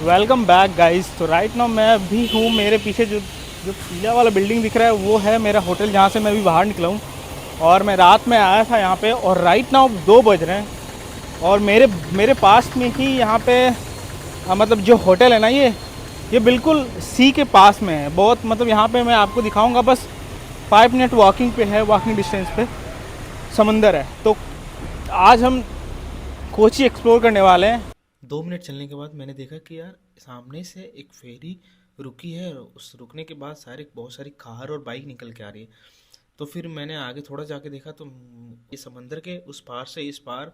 Welcome back guys. तो right now मैं अभी हूँ, मेरे पीछे जो जो पीला वाला बिल्डिंग दिख रहा है वो है मेरा होटल, जहाँ से मैं अभी बाहर निकला हूँ। और मैं रात में आया था यहाँ पे, और राइट नाउ 2 बज रहे हैं। और मेरे मेरे पास में ही यहाँ पे मतलब जो होटल है ना, ये बिल्कुल सी के पास में है। बहुत मतलब यहाँ पे मैं आपको दिखाऊँगा, बस 5 मिनट वॉकिंग पे है, वॉकिंग डिस्टेंस पे समंदर है। तो आज हम कोची एक्सप्लोर करने वाले हैं। 2 मिनट चलने के बाद मैंने देखा कि यार सामने से एक फेरी रुकी है और उस रुकने के बाद बहुत सारी कार और बाइक निकल के आ रही है। तो फिर मैंने आगे थोड़ा जाके देखा तो ये समंदर के उस पार से इस पार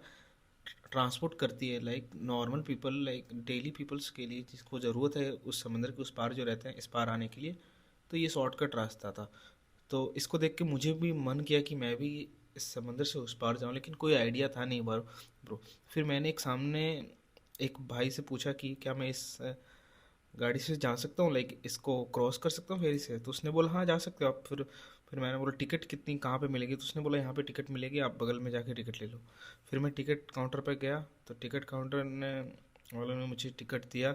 ट्रांसपोर्ट करती है, like normal people, like daily peoples के लिए जिसको ज़रूरत है उस समंदर के उस पार जो रहते हैं इस पार आने के लिए। तो ये शॉर्टकट रास्ता था। तो इसको देख के मुझे भी मन किया कि मैं भी इस समंदर से उस पार जाऊं, लेकिन कोई आइडिया था नहीं ब्रो। फिर मैंने एक सामने एक भाई से पूछा कि क्या मैं इस गाड़ी से जा सकता हूँ, लाइक इसको क्रॉस कर सकता हूँ फेरी से। तो उसने बोला हाँ जा सकते हो आप। फिर मैंने बोला टिकट कितनी, कहाँ पे मिलेगी? तो उसने बोला यहाँ पे टिकट मिलेगी, आप बगल में जाके टिकट ले लो। फिर मैं टिकट काउंटर पे गया तो टिकट काउंटर वालों ने मुझे टिकट दिया।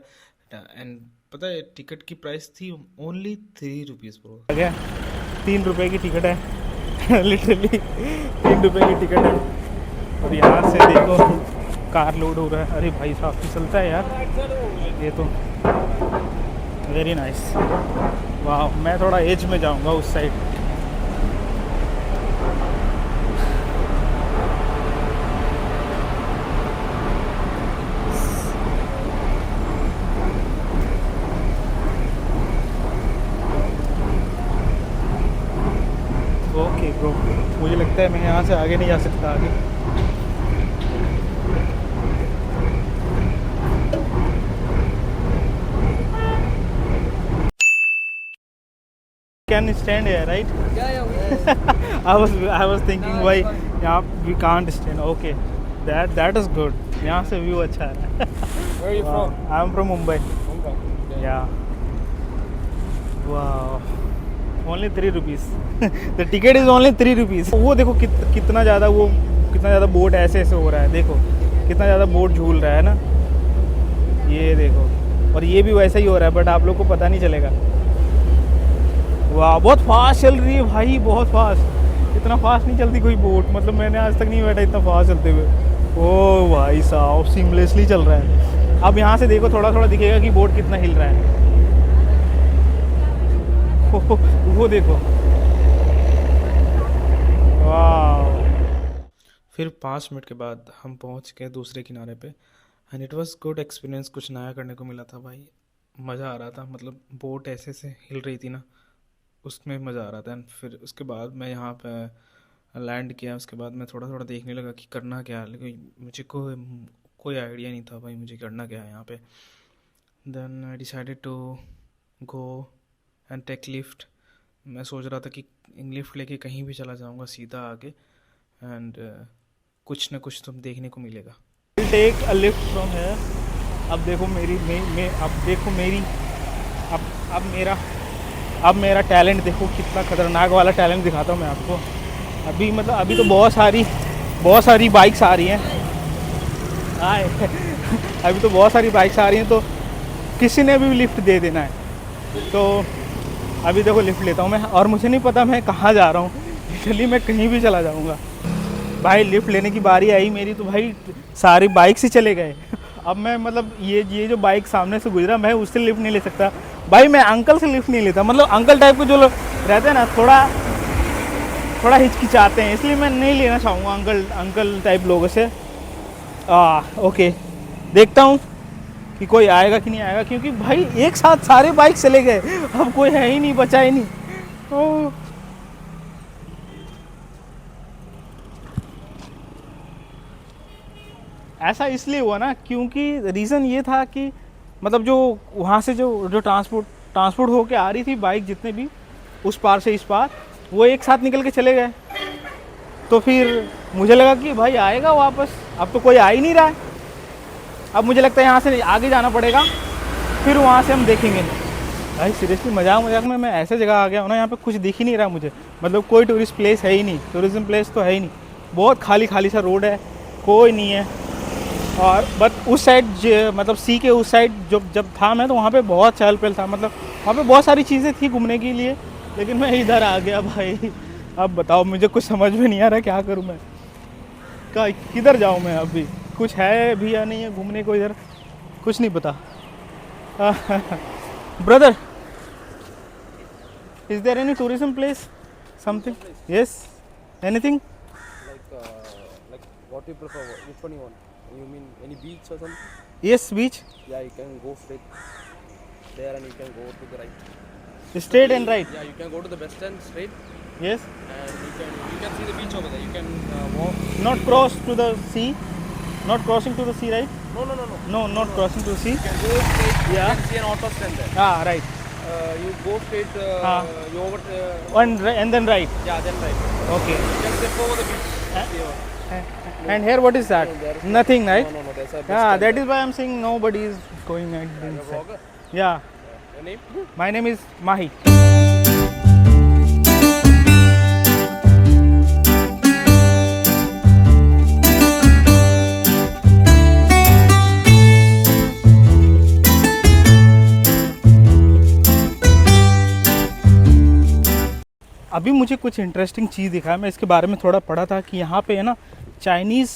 एंड पता है टिकट की प्राइस थी ओनली 3 रुपीज़ ब्रो। 3 रुपए की टिकट है लिटरली 3 रुपए की टिकट है। और यहाँ से देखो कार लोड हो रहा है। अरे भाई साहब फिसलता है यार ये तो। Very nice. वाह, मैं थोड़ा एज में जाऊँगा उस साइड। ओके ब्रो, मुझे लगता है मैं यहाँ से आगे नहीं जा सकता आगे। Can stand here, right? Yeah. I was thinking why यहाँ we can't stand. Okay, that is good. यहाँ से व्यू अच्छा है। Where are you from? I'm from Mumbai. Mumbai. Yeah. Wow. Only 3 rupees. The ticket is only 3 rupees. वो देखो कितना ज़्यादा boat ऐसे हो रहा है। देखो कितना ज़्यादा बोट झूल रहा है ना, ये देखो। और ये भी वैसा ही हो रहा है, बट आप लोग को पता नहीं चलेगा। वाह, बहुत फास्ट चल रही है भाई, बहुत फास्ट। इतना फास्ट नहीं चलती कोई बोट, मतलब मैंने आज तक नहीं बैठा इतना फास्ट चलते हुए। ओ भाई साहब, सीमलेसली चल रहा है। अब यहाँ से देखो थोड़ा थोड़ा दिखेगा कि बोट कितना हिल रहा है। वो देखो, वाह। फिर 5 मिनट के बाद हम पहुंच गए दूसरे किनारे पे। And it was good experience, कुछ नया करने को मिला था भाई। मज़ा आ रहा था, मतलब बोट ऐसे से हिल रही थी ना, उसमें मज़ा आ रहा था। एंड फिर उसके बाद मैं यहाँ पे लैंड किया। उसके बाद मैं थोड़ा थोड़ा देखने लगा कि करना क्या है, लेकिन मुझे कोई आइडिया नहीं था भाई मुझे करना क्या है यहाँ पे। Then I decided to go and take lift. मैं सोच रहा था कि लिफ्ट लेके कहीं भी चला जाऊँगा सीधा आगे, एंड कुछ ना कुछ तुम देखने को मिलेगा। Take a lift from here. अब देखो अब मेरा टैलेंट देखो, कितना खतरनाक वाला टैलेंट दिखाता हूँ मैं आपको। अभी तो बहुत सारी बाइक्स आ रही हैं। अभी तो बहुत सारी बाइक्स आ रही हैं, तो किसी ने भी लिफ्ट दे देना है। तो अभी देखो लिफ्ट लेता हूँ मैं, और मुझे नहीं पता मैं कहाँ जा रहा हूँ। लिटरली मैं कहीं भी चला जाऊँगा भाई। लिफ्ट लेने की बारी आई मेरी तो भाई सारी बाइक से चले गए। अब मैं मतलब ये जो बाइक सामने से गुजरा, मैं उससे लिफ्ट नहीं ले सकता भाई। मैं अंकल से लिफ्ट नहीं लेता, मतलब अंकल टाइप के जो लोग रहते हैं ना, थोड़ा हिचकिचाते हैं, इसलिए मैं नहीं लेना चाहूँगा अंकल टाइप लोगों से। ओके, देखता हूँ कि कोई आएगा कि नहीं आएगा, क्योंकि भाई एक साथ सारे बाइक चले गए, अब कोई है ही नहीं, बचा ही नहीं। ऐसा इसलिए हुआ ना, क्योंकि रीज़न ये था कि मतलब जो वहाँ से जो ट्रांसपोर्ट होके आ रही थी बाइक, जितने भी उस पार से इस पार, वो एक साथ निकल के चले गए। तो फिर मुझे लगा कि भाई आएगा वापस, अब तो कोई आ ही नहीं रहा है। अब मुझे लगता है यहाँ से आगे जाना पड़ेगा, फिर वहाँ से हम देखेंगे। भाई सीरियसली मजाक में मैं ऐसे जगह आ गया हूँ ना, यहाँ पे कुछ दिख ही नहीं रहा मुझे। मतलब कोई टूरिस्ट प्लेस है ही नहीं, टूरिज्म प्लेस तो है ही नहीं। बहुत खाली सा रोड है, कोई नहीं है। और बट उस साइड मतलब सी के उस साइड जब था मैं, तो वहाँ पे बहुत चहल पहल था, मतलब वहाँ पे बहुत सारी चीज़ें थी घूमने के लिए, लेकिन मैं इधर आ गया भाई। अब बताओ, मुझे कुछ समझ में नहीं आ रहा क्या करूँ मैं, किधर जाऊँ मैं अभी, कुछ है भी या नहीं है घूमने को इधर, कुछ नहीं पता। Brother, is there any tourism place something? Yes, anything? Like what you prefer? Which one you want? You mean any beach or something? Yes, beach, Yeah, you can go straight there and you can go to the right. Straight and right, Yeah, you can go to the west end straight yes, and you can see the beach over there. You can walk. not cross to the sea, not crossing to the sea, right? No. No, not crossing to the sea. You can go straight. Yeah. You can see an auto stand there. Ah, right. You go straight. You over. And then right. Yeah, then right. Okay. You can step over the beach. Huh? See over. And here, what is that? No, there is Nothing, right? No. There's a bus Yeah, stand that there. is why I'm saying nobody is going at You're a inside. vlogger? Yeah, Your name? my name is Mahi. अभी मुझे कुछ interesting चीज़ दिखा है, मैं इसके बारे में थोड़ा पढ़ा था कि यहाँ पे है ना चाइनीज़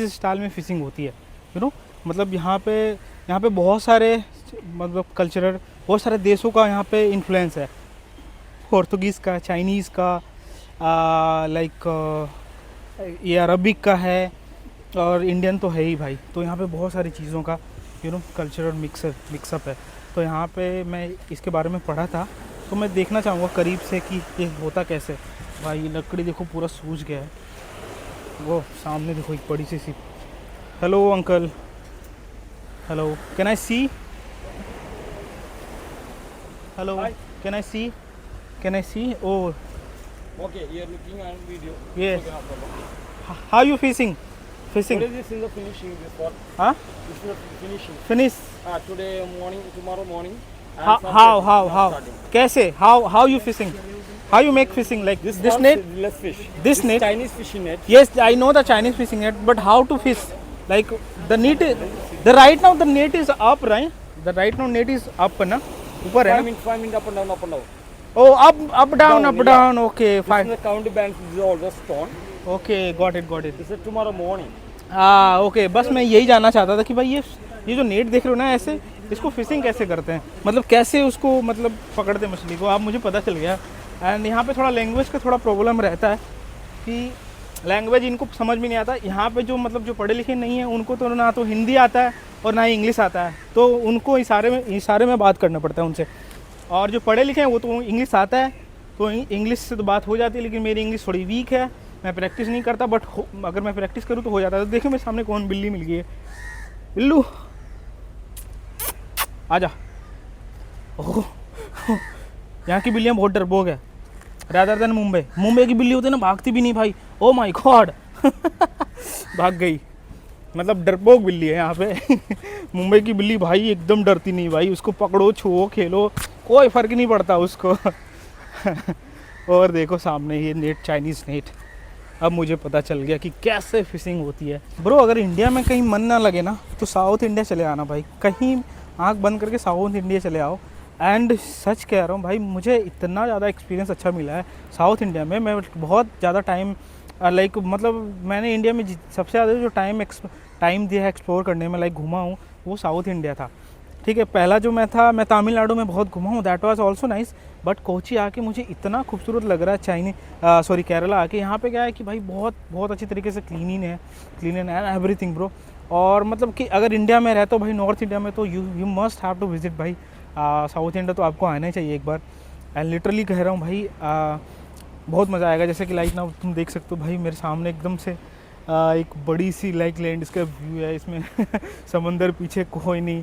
स्टाइल में फ़िशिंग होती है, यू नो, मतलब यहाँ पे बहुत सारे मतलब कल्चरल, बहुत सारे देशों का यहाँ पे इन्फ्लुएंस है, पोर्तुगीज़ का, चाइनीज़ का, लाइक ये अरबिक का है, और इंडियन तो है ही भाई। तो यहाँ पे बहुत सारी चीज़ों का यू नो कल्चरल मिक्सअप है। तो यहाँ पे मैं इसके बारे में पढ़ा था, तो मैं देखना चाहूँगा करीब से कि ये होता कैसे। भाई ये लकड़ी देखो पूरा सूज गया है, वो सामने देखो एक बड़ी सी hello uncle, hello, can I see, hello, can I see oh Okay, you're looking at video. Yes. Okay, no problem. How you fishing? What is this in the finishing this spot? हाँ, This is the finishing. Finish, Today morning, tomorrow morning. and how Sunday, how how now how starting. कैसे, how you fishing, how you make fishing, like this one net, seedless fish. this net? Chinese fishing net. Yes, I know the Chinese fishing net, but how to fish? Like the net is, the right now the net is up, right? The right now net is up ना, ऊपर है ना? 5 minutes up and down, up and down. Oh, up down, up yeah. down. Okay, This fine. is the county bank. This is all the stone. Okay, got it. This is tomorrow morning. हाँ, okay, बस मैं यही जानना चाहता था कि भाई ये जो नेट देख रहे हो ना ऐसे, इसको फिशिंग कैसे करते हैं, मतलब कैसे उसको मतलब पकड़ते हैं मछली को, अब मुझे पता चल गया। एंड यहाँ पे थोड़ा लैंग्वेज का थोड़ा प्रॉब्लम रहता है कि लैंग्वेज इनको समझ में नहीं आता। यहाँ पे जो मतलब जो पढ़े लिखे नहीं है उनको तो ना तो हिंदी आता है और ना ही इंग्लिश आता है, तो उनको इशारे में बात करना पड़ता है उनसे। और जो पढ़े लिखे हैं वो तो इंग्लिश आता है, तो इंग्लिश से तो बात हो जाती है, लेकिन मेरी इंग्लिश थोड़ी वीक है, मैं प्रैक्टिस नहीं करता, बट अगर मैं प्रैक्टिस करूँ तो हो जाता है। तो देखिए मेरे सामने कौन बिल्ली मिल गई है, बिल्लू आजा। ओह, यहाँ की बिल्लियाँ बहुत डरपोक है, रादर देन मुंबई की बिल्ली होती है ना, भागती भी नहीं भाई। ओ माय गॉड, भाग गई, मतलब डरपोक बिल्ली है यहाँ पे। मुंबई की बिल्ली भाई एकदम डरती नहीं भाई, उसको पकड़ो, छुओ, खेलो, कोई फ़र्क नहीं पड़ता उसको। और देखो सामने ये नेट, चाइनीज़ नेट। अब मुझे पता चल गया कि कैसे फिशिंग होती है। ब्रो अगर इंडिया में कहीं मन ना लगे ना तो साउथ इंडिया चले आना भाई, कहीं आंख बंद करके साउथ इंडिया चले आओ। एंड सच कह रहा हूँ भाई, मुझे इतना ज़्यादा एक्सपीरियंस अच्छा मिला है साउथ इंडिया में। मैं बहुत ज़्यादा टाइम लाइक मतलब मैंने इंडिया में सबसे ज़्यादा जो टाइम दिया है एक्सप्लोर करने में, लाइक घूमा हूँ, वो साउथ इंडिया था। ठीक है, पहला जो मैं तमिलनाडु में बहुत घूमा हूँ, that was also nice. But Kochi आके मुझे इतना खूबसूरत लग रहा है केरला आके। यहाँ पे क्या है कि भाई बहुत अच्छी तरीके से क्लीन एंड एवरीथिंग ब्रो। और मतलब कि अगर इंडिया में रहते हो भाई, नॉर्थ इंडिया में, तो you must have to visit भाई साउथ इंडिया, तो आपको आना ही चाहिए एक बार। एंड लिटरली कह रहा हूँ भाई, बहुत मज़ा आएगा। जैसे कि लाइक ना तुम देख सकते हो भाई मेरे सामने एकदम से एक बड़ी सी लाइक लैंडस्केप व्यू है, इसमें समंदर पीछे कोई नहीं।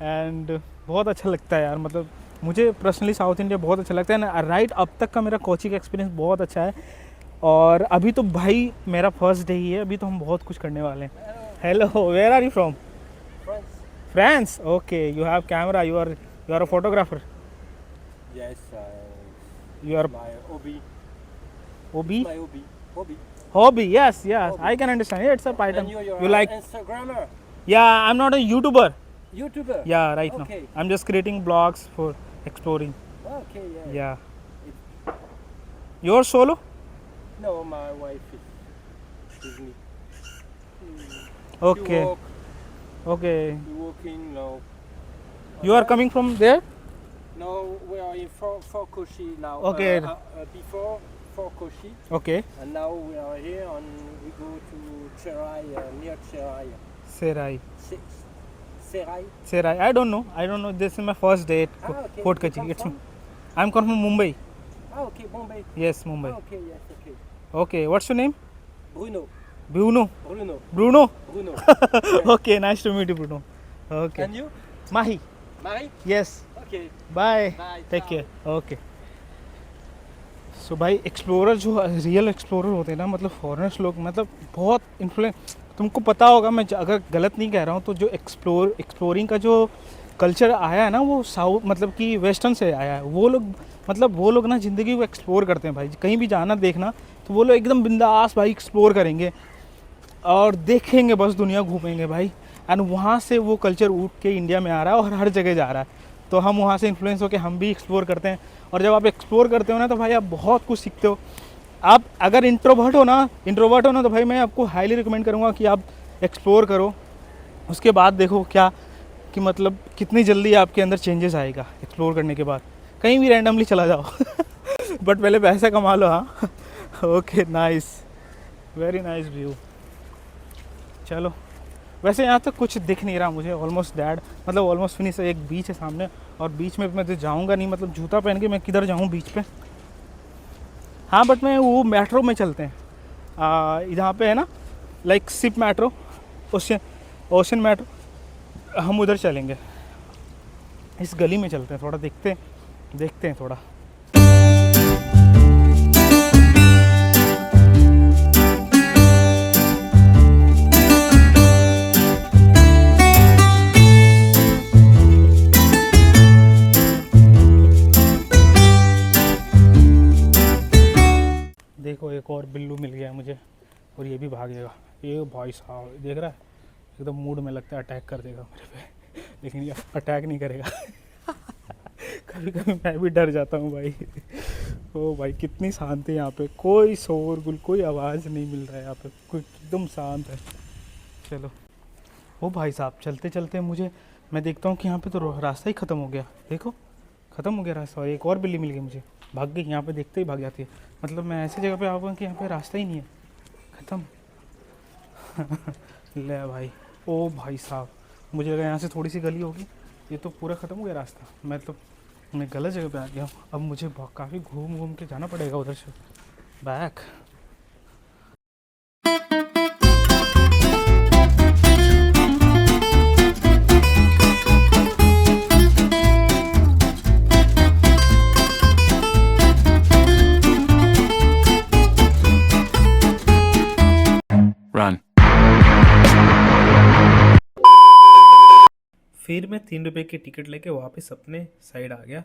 एंड बहुत अच्छा लगता है यार, मतलब मुझे पर्सनली साउथ इंडिया बहुत अच्छा लगता है ना। राइट, अब तक का मेरा कोची का एक्सपीरियंस बहुत अच्छा है, और अभी तो भाई मेरा फर्स्ट डे ही है, अभी तो हम बहुत कुछ करने वाले हैं। Hello, where are you from? France. Okay, you have camera, you are a photographer? Yes, You are my hobby. Obi? My hobby. Hobby, yes, yes. I can understand. Yeah, it's a Python. And you're You an like? Instagrammer, Yeah, I'm not a YouTuber. YouTuber. Yeah, right Okay. now. I'm just creating blogs for exploring. Okay, yeah. Yeah. You're solo? No, my wife is with me. Okay. You walk, Okay. you walking now. You are coming from there? No, we are in Fort Koshi now. Okay. Before Fort Koshi, Okay. and now we are here and we go to Cherai, near Cherai. Serai. Serai? Serai. I don't know. This is my first day at Okay. Fort You Kochi. come It's from? I'm coming from Mumbai. Okay, Bombay. Yes, Mumbai. Okay, yes, okay. Okay. What's your name? Bruno. Bruno. Bruno. Bruno. Bruno. Okay. Nice to meet you, Bruno. Okay. And you? Mahi. Marie? Yes. Okay. Bye Bye. Take ciao. Care okay so भाई explorer जो real explorer होते हैं ना मतलब foreigners लोग मतलब बहुत influence तुमको पता होगा मैं अगर गलत नहीं कह रहा हूँ तो जो एक्सप्लोरिंग का जो कल्चर आया है ना वो साउथ मतलब कि वेस्टर्न से आया है वो लोग ना ज़िंदगी को एक्सप्लोर करते हैं भाई कहीं भी जाना देखना तो वो लोग एकदम बिंदास भाई एक्सप्लोर करेंगे और देखेंगे बस दुनिया घूमेंगे भाई एंड वहाँ से वो कल्चर उठ के इंडिया में आ रहा है और हर जगह जा रहा है तो हम वहाँ से इन्फ्लुएंस होकर हम भी एक्सप्लोर करते हैं और जब आप एक्सप्लोर करते हो ना तो भाई आप बहुत कुछ सीखते हो आप अगर इंट्रोवर्ट हो ना तो भाई मैं आपको हाईली रिकमेंड करूँगा कि आप एक्सप्लोर करो उसके बाद देखो क्या कि मतलब कितनी जल्दी आपके अंदर चेंजेस आएगा एक्सप्लोर करने के बाद कहीं भी रैंडमली चला जाओ बट पहले पैसा कमा लो हाँ okay nice very nice view चलो वैसे यहाँ तक कुछ दिख नहीं रहा मुझे ऑलमोस्ट फिनिश एक बीच है सामने और बीच में मैं तो जाऊँगा नहीं मतलब जूता पहन के मैं किधर जाऊँ बीच पे हाँ बट मैं वो मेट्रो में चलते हैं यहाँ पे है ना like ship metro ocean metro हम उधर चलेंगे इस गली में चलते हैं थोड़ा देखते हैं थोड़ा देखो एक और बिल्लू मिल गया मुझे और ये भी भागेगा ये भाई साहब देख रहा है एकदम मूड में लगता है अटैक कर देगा मेरे पे लेकिन ये अटैक नहीं करेगा कभी कभी मैं भी डर जाता हूँ भाई ओ भाई कितनी शांति है यहाँ पे कोई शोरगुल कोई आवाज़ नहीं मिल रहा है यहाँ पे कोई एकदम शांत है चलो ओ भाई साहब चलते चलते मैं देखता हूँ कि यहाँ पे तो रास्ता ही ख़त्म हो गया देखो ख़त्म हो गया रास्ता और एक और बिल्ली मिल गई मुझे भाग गई यहाँ पे देखते ही भाग जाती है मतलब मैं ऐसी जगह पे आऊँगा कि यहाँ पे रास्ता ही नहीं है ख़त्म ले भाई ओ भाई साहब मुझे लगा यहाँ से थोड़ी सी गली होगी ये तो पूरा ख़त्म हो गया रास्ता मैं गलत जगह पे आ गया हूँ अब मुझे काफ़ी घूम के जाना पड़ेगा उधर से बैक फिर मैं 3 रुपए की टिकट लेके वापस अपने साइड आ गया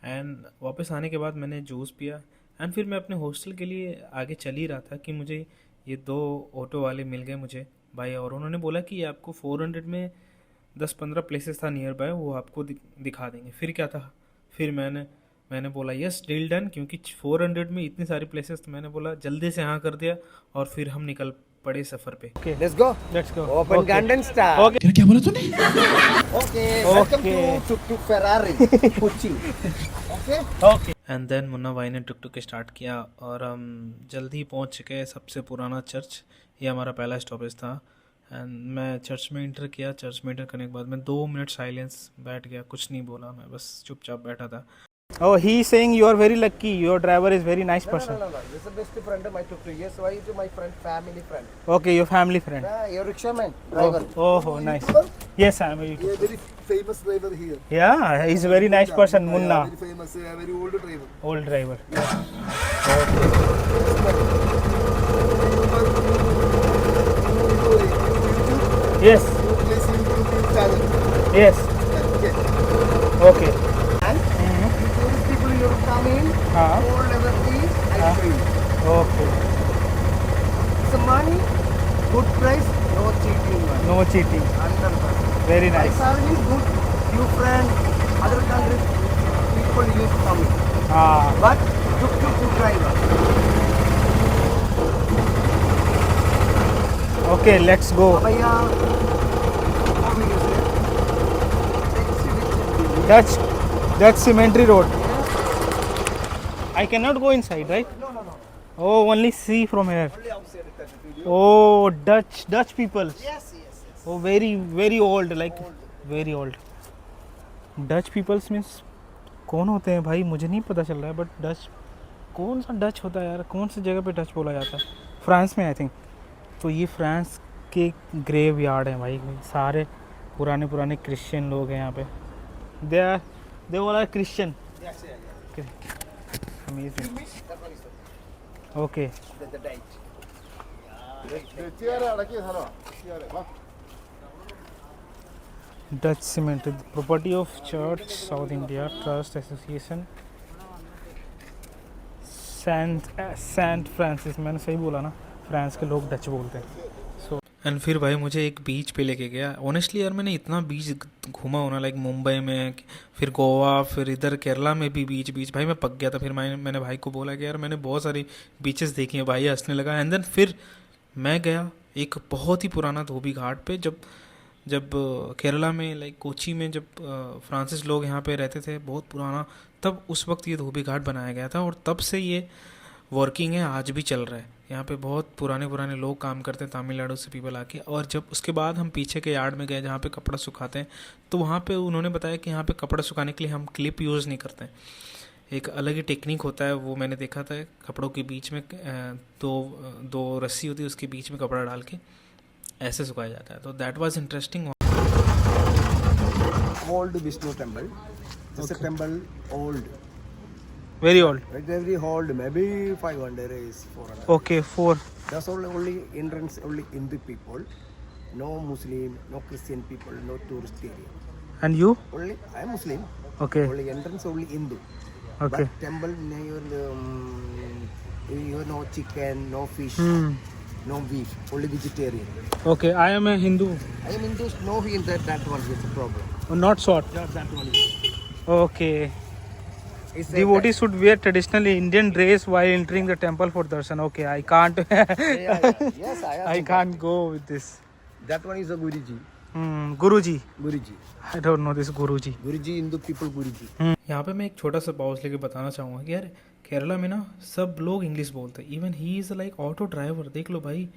एंड वापस आने के बाद मैंने जूस पिया एंड फिर मैं अपने हॉस्टल के लिए आगे चल ही रहा था कि मुझे ये 2 ऑटो वाले मिल गए मुझे भाई और उन्होंने बोला कि आपको 400 में 10-15 प्लेसेस था नियर बाय वो आपको दिखा देंगे फिर क्या था फिर मैंने बोला यस डील डन क्योंकि 400 में इतनी सारी प्लेसेस तो मैंने बोला जल्दी से हाँ कर दिया और फिर हम निकल पड़े सफर पे Let's go. Open Gangnam Style. Okay क्या बोला तूने Okay. Welcome to Tuk Ferrari. Kochi. Okay. Okay and then Munna भाई ने टुक टुक स्टार्ट किया और हम जल्दी पहुंच चुके सबसे पुराना चर्च ये हमारा पहला स्टॉपेज था एंड मैं चर्च में इंटर किया चर्च में इंटर करने के बाद मैं 2 मिनट साइलेंस बैठ गया कुछ नहीं बोला मैं बस चुपचाप बैठा था Oh, he is saying you are very lucky. Your driver is very nice person. No. This is best friend of my Tuk Tuk. Yes, why is my friend, family friend? Okay, your family friend. Your rickshaw man, driver. Oh, nice. Yes, I am a YouTuber. Yeah, very famous driver here. Yeah, he's a very nice person, Munna. Very famous, very old driver. Old driver. Yes, Place in YouTube channel. yes. Okay. Okay. And tourist people, you come in, हाँ. all level is I show you. Okay. money, good price, no cheating. No cheating, 100%. Very Bike nice. sharing is good. Few friends, other countries, people use coming. हाँ, But tuk-tuk driver. Okay let's go. Abaya, what will you say? That's cemetery road. I cannot go inside, right? No. Oh, only see from here. Only outside that video. Oh, Dutch people. Yes. Oh, very old, like very old. Dutch peoples means कौन होते हैं भाई, मुझे नहीं पता चल रहा है, बट डच कौन सा डच होता है यार, कौन सी जगह पे डच बोला जाता है? फ्रांस में आई थिंक. तो ये फ्रांस के ग्रेव यार्ड है भाई, सारे पुराने क्रिश्चियन लोग हैं यहाँ पे. They all are Christian. Amazing. Okay. The date. Dutch Cemetery, property of Church South India Trust Association. Saint Francis, मैंने सही बोला ना, फ्रांस के लोग डच बोलते हैं. एंड फिर भाई मुझे एक बीच पे लेके गया. ऑनेस्टली यार मैंने इतना बीच घूमा होना, लाइक मुंबई में, फिर गोवा, फिर इधर केरला में भी बीच भाई मैं पक गया था. फिर मैंने भाई को बोला कि यार मैंने बहुत सारी बीचेस देखी हैं. भाई हंसने लगा. एंड देन फिर मैं गया एक बहुत ही पुराना धोबी घाट पे, जब केरला में लाइक कोची में जब फ्रांसिस लोग यहाँ पे रहते थे, बहुत पुराना, तब उस वक्त ये धोबी घाट बनाया गया था और तब से ये वर्किंग है, आज भी चल रहा है. यहाँ पे बहुत पुराने लोग काम करते हैं, तमिलनाडु से पीपल आके. और जब उसके बाद हम पीछे के यार्ड में गए जहाँ पे कपड़ा सुखाते हैं, तो वहाँ पे उन्होंने बताया कि यहाँ पे कपड़ा सुखाने के लिए हम क्लिप यूज़ नहीं करते हैं, एक अलग ही टेक्निक होता है. वो मैंने देखा था, कपड़ों के बीच में दो रस्सी होती है, उसके बीच में कपड़ा डाल के ऐसे सुखाया जाता है. तो that was interesting. Old Vishnu temple. This is temple old. Very old. Very old. Maybe 500 is 400. Okay 4. That's only entrance only Hindu people. No Muslim, no Christian people, no tourist area. And you? Only I am Muslim. Okay. Only entrance only Hindu. Okay. But temple you no chicken, no fish, no beef, only vegetarian. Okay, I am a Hindu. I am Hindu, no in that one is a problem. Not short. Just that one is. Okay. It's a- Devotees should wear traditional Indian dress while entering the temple for darshan. Okay, I can't. Yeah. Yes, I can't go with this. That one is a Guruji. Guruji. Guruji. I don't know this Guruji. Guruji, Hindu people Guruji. यहाँ पे मैं एक छोटा सा pause लेके बताना चाहूँगा कि यार केरला में ना सब लोग इंग्लिश बोलते हैं. Even he is like auto driver, देख लो भाई,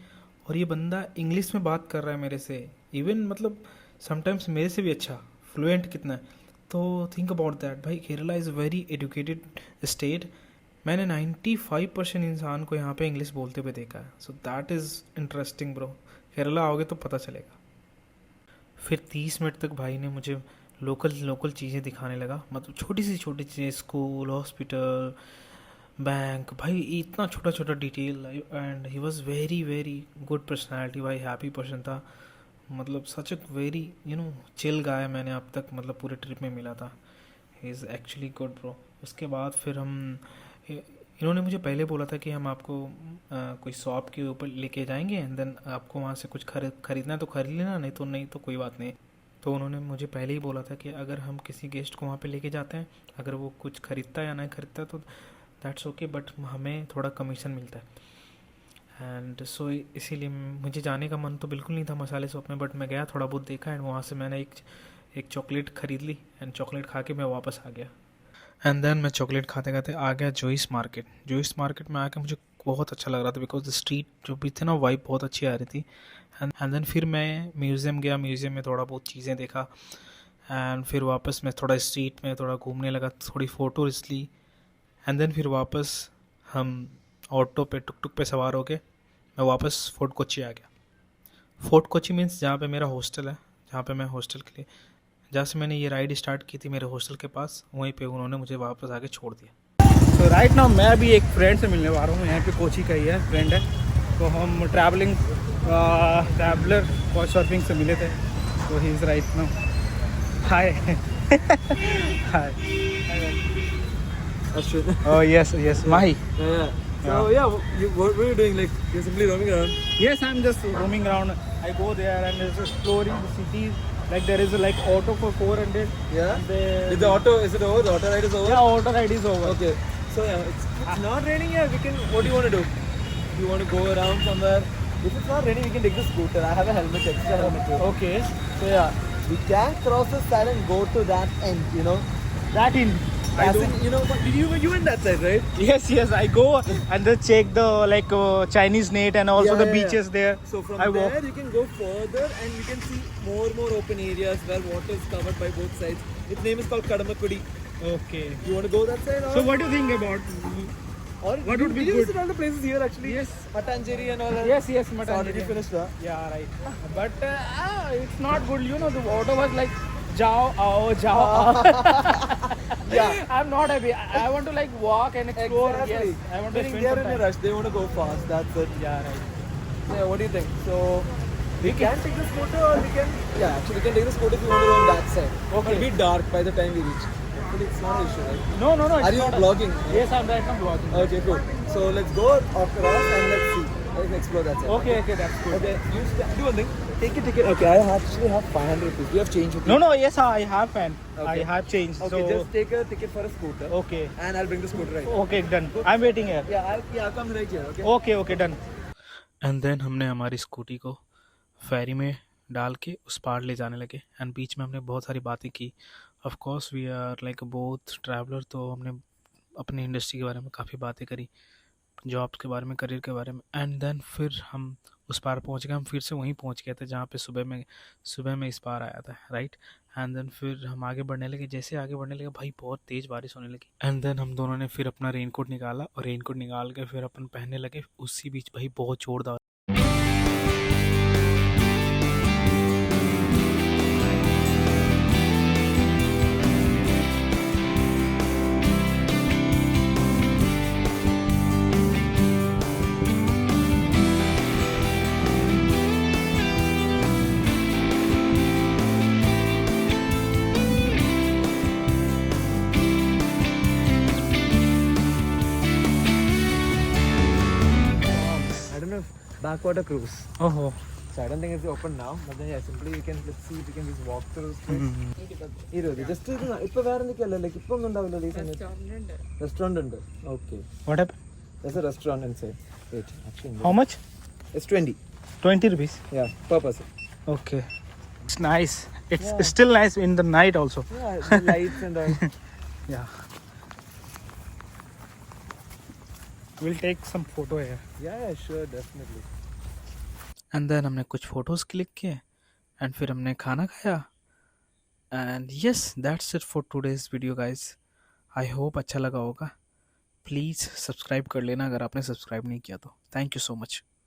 और ये बंदा इंग्लिश में बात कर रहा है मेरे से. इवन मतलब समटाइम्स मेरे से भी अच्छा फ्लुएंट कितना है. तो थिंक अबाउट दैट भाई. Kerala is very educated state. मैंने 95% इंसान को यहाँ पे इंग्लिश बोलते हुए देखा है. So that is interesting bro. Kerala आओगे तो पता चलेगा. फिर 30 मिनट तक भाई ने मुझे लोकल चीज़ें दिखाने लगा. मतलब छोटी चीज़ें, स्कूल, हॉस्पिटल, बैंक, भाई इतना छोटा detail. And he was very good personality भाई. हैप्पी पर्सन था. मतलब सच ए वेरी चिल गाय मैंने अब तक मतलब पूरे ट्रिप में मिला था. He is actually good bro. उसके बाद फिर इन्होंने मुझे पहले बोला था कि हम आपको कोई शॉप के ऊपर लेके जाएंगे एंड देन आपको वहाँ से कुछ खरीदना है तो खरीद लेना, नहीं तो कोई बात नहीं. तो उन्होंने मुझे पहले ही बोला था कि अगर हम किसी गेस्ट को वहाँ पे लेके जाते हैं, अगर वो कुछ खरीदता है या नहीं खरीदता तो दैट्स ओके, बट हमें थोड़ा कमीशन मिलता है. एंड सो इसीलिए मुझे जाने का मन तो बिल्कुल नहीं था मसाले शॉप में, बट मैं गया, थोड़ा बहुत देखा एंड वहाँ से मैंने एक चॉकलेट ख़रीद ली एंड चॉकलेट खा के मैं वापस आ गया. एंड देन मैं चॉकलेट खाते आ गया जोइस मार्केट में आके मुझे बहुत अच्छा लग रहा था, बिकॉज द स्ट्रीट जो भी थे ना वाइब बहुत अच्छी आ रही थी. एंड देन फिर मैं म्यूज़ियम गया, म्यूज़ियम में थोड़ा बहुत चीज़ें देखा एंड फिर वापस मैं थोड़ा स्ट्रीट में थोड़ा घूमने लगा, थोड़ी फ़ोटोज़ ली. एंड देन फिर वापस हम ऑटो पे टुक पे सवार हो गए, मैं वापस फोर्ट कोची आ गया. फोर्ट कोची मीन्स जहाँ पे मेरा हॉस्टल है, जहाँ पे मैं हॉस्टल के लिए जहाँ से मैंने ये राइड स्टार्ट की थी मेरे हॉस्टल के पास, वहीं पे उन्होंने मुझे वापस आके छोड़ दिया. तो राइट नाउ मैं अभी एक फ्रेंड से मिलने वाला हूँ. यहाँ पे कोची का ही है, फ्रेंड है. तो हम ट्रैवलर कॉच सर्फिंग से मिले थे. तो he is right now. Hi. Hi. Oh yes, Mahi. So yeah, what were you doing? Like you're simply roaming around. Yes, I'm just roaming around. I go there and just exploring the cities. Like there is like auto for 400. Yeah. And they- Is the auto? Is it over? The auto ride is over. Yeah, auto ride is over. Okay. So yeah, it's not raining. Yeah, we can. What do you want to do? You want to go around somewhere? If it's not raining, we can take the scooter. I have a helmet, extra helmet too. Okay. So yeah, we can cross the side and go to that end. You know. That in. I As do. in, you know, but you went that side, right? Yes, yes. I go and then check the like Chinese net and also Yeah, the yeah, yeah. beaches there. So from I there walk. you can go further and you can see more open areas where water is covered by both sides. Its name is called Kadamakudi. Okay. You want to go that side? Or, So what do you think about? or what would be did you good? visit all the places here actually? Yes. Matanjeri and all that. Yes, yes, So Matan. already finished, huh? Yeah, right. But it's not good. You know, the water was like, jao, ao, jao, ao. Yeah. I'm not happy. I want to like walk and explore. Exactly. Yes, I want to Meaning spend they're some in a time. rush. They want to go fast. That's it. Yeah, right. So, yeah, what do you think? So we can take the scooter or we can. Yeah, actually we can take the scooter if you want to go on that side. Okay. It'll be dark by the time we reach. But it's not an issue, right? No, no, no. Are it's you not vlogging? Yes, I'm right now vlogging. Okay, cool. So let's go across and let's see. Let's explore that side. Okay, okay, that's good. Okay, do one thing. Take a ticket. Okay, I actually have 500 rupees. Do you have change with you? No, no. Yes, I have fan. I Okay. have changed. Okay, So just take a ticket for a scooter. okay, And I'll bring the scooter right. okay, done. I'm waiting here. Yeah, come right here. Okay. Okay, okay, done. And then हमने हमारी scooty को फेरी में डाल के उस पार ले जाने लगे एंड बीच में हमने बहुत सारी बातें की. Of course we are like both traveller, तो हमने अपनी इंडस्ट्री के बारे में काफ़ी बातें करी, जॉब्स के बारे में, करियर के बारे में. एंड देन फिर हम उस पार पहुंच गए. हम फिर से वहीं पहुंच गए थे जहाँ पे सुबह में इस पार आया था, राइट. एंड देन फिर हम आगे बढ़ने लगे. जैसे आगे बढ़ने लगे भाई बहुत तेज़ बारिश होने लगी. एंड देन हम दोनों ने फिर अपना रेनकोट निकाला और रेनकोट निकाल के फिर अपन पहनने लगे. उसी बीच भाई बहुत जोरदार I don't know if backwater cruise. Oh, So I don't think it's open now. But then yeah, simply we can let's see if we can just walk through this place. Just ഇപ്പൊ വേറെ എന്തൊക്കെയല്ലേ like ഇപ്പൊ ഒന്നും ഉണ്ടാവില്ല ഈ സമയത്ത്. Restaurant ഉണ്ട്. Okay. what happened? There's a restaurant inside. Wait, actually. How much? It's 20. 20 rupees. Yeah, per person. Okay. It's nice. It's Yeah. still nice in the night also. Yeah, the lights and all. Yeah. We'll take some photo here. Yeah, sure, definitely. And then हमने कुछ photos click किए and फिर हमने खाना खाया. And yes that's it for today's video guys. I hope अच्छा लगा होगा. प्लीज़ सब्सक्राइब कर लेना अगर आपने सब्सक्राइब नहीं किया तो. Thank you so much.